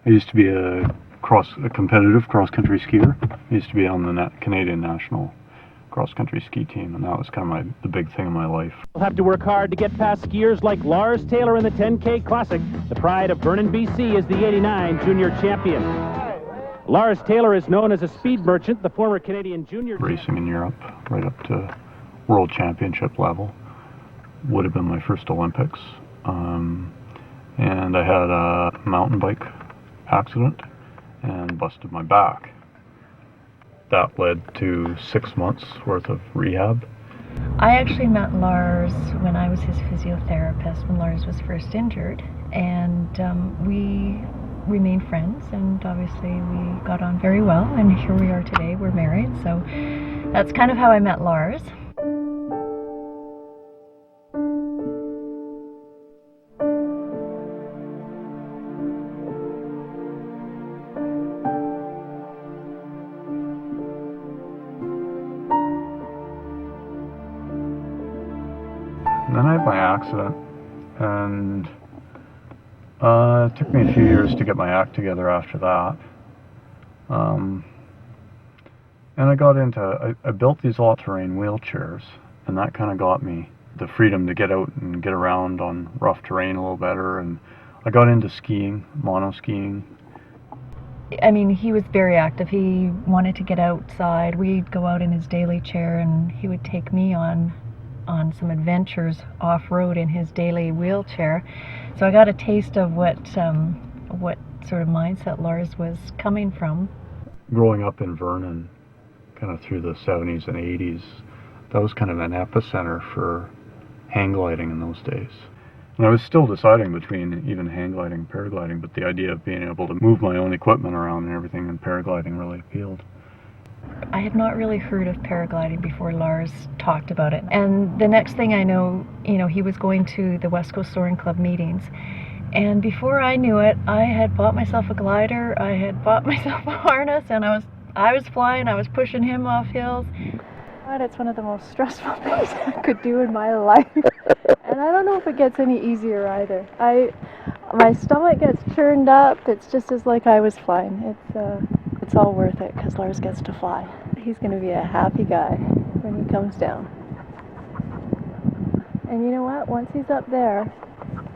I used to be a competitive cross-country skier. I used to be on the Canadian national cross-country ski team, and that was kind of the big thing in my life. You'll have to work hard to get past skiers like Lars Taylor in the 10K Classic. The pride of Vernon, BC is the '89 junior champion. Lars Taylor is known as a speed merchant, the former Canadian junior racing in Europe, right up to world championship level. Would have been my first Olympics. And I had a mountain bike accident and busted my back. That led to 6 months worth of rehab. I actually met Lars when I was his physiotherapist when Lars was first injured, and we remained friends, and obviously we got on very well, and here we are today. We're married, so that's kind of how I met Lars. And then I had my accident, and it took me a few years to get my act together after that. And I got into, I built these all-terrain wheelchairs, and that kind of got me the freedom to get out and get around on rough terrain a little better. And I got into skiing, mono-skiing. I mean, he was very active. He wanted to get outside. We'd go out in his daily chair, and he would take me on some adventures off-road in his daily wheelchair. So I got a taste of what sort of mindset Lars was coming from. Growing up in Vernon, kind of through the 70s and 80s, that was kind of an epicenter for hang gliding in those days. And I was still deciding between even hang gliding and paragliding, but the idea of being able to move my own equipment around and everything in paragliding really appealed. I had not really heard of paragliding before Lars talked about it. And the next thing I know, he was going to the West Coast Soaring Club meetings. And before I knew it, I had bought myself a glider, I had bought myself a harness, and I was flying, I was pushing him off hills. It's one of the most stressful things I could do in my life. And I don't know if it gets any easier either. My stomach gets churned up. It's just as like I was flying. It's all worth it because Lars gets to fly. He's going to be a happy guy when he comes down. And you know what? Once he's up there,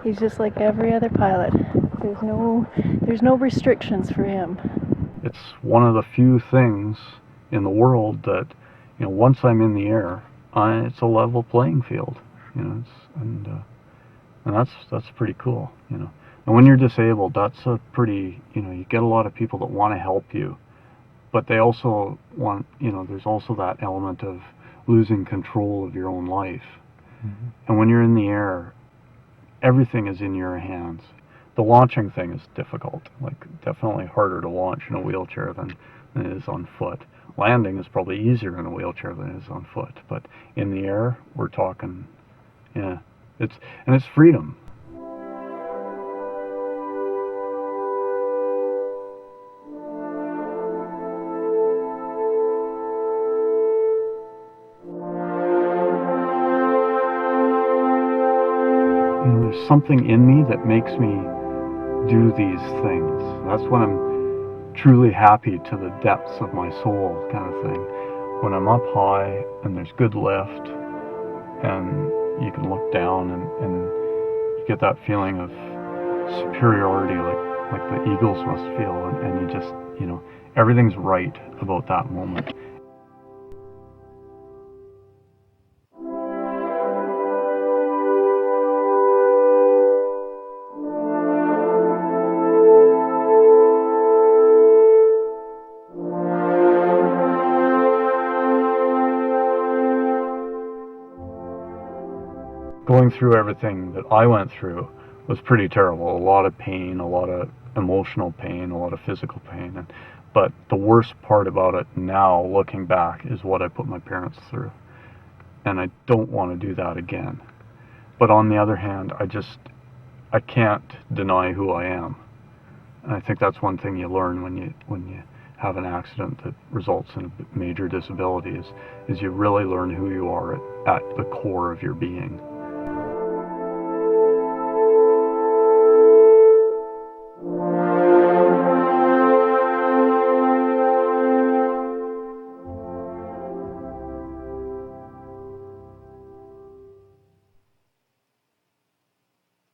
he's just like every other pilot. There's no restrictions for him. It's one of the few things in the world that, once I'm in the air, it's a level playing field. And that's pretty cool. And when you're disabled, that's a pretty, you get a lot of people that want to help you, but they also want, there's also that element of losing control of your own life. Mm-hmm. And when you're in the air, everything is in your hands. The launching thing is difficult, definitely harder to launch in a wheelchair than it is on foot. Landing is probably easier in a wheelchair than it is on foot, but in the air, we're talking, it's freedom. There's something in me that makes me do these things. That's when I'm truly happy to the depths of my soul, kind of thing. When I'm up high and there's good lift and you can look down and you get that feeling of superiority like the eagles must feel, and you just, everything's right about that moment. Going through everything that I went through was pretty terrible. A lot of pain, a lot of emotional pain, a lot of physical pain. But the worst part about it now, looking back, is what I put my parents through. And I don't want to do that again. But on the other hand, I can't deny who I am. And I think that's one thing you learn when you have an accident that results in a major disability is you really learn who you are at the core of your being.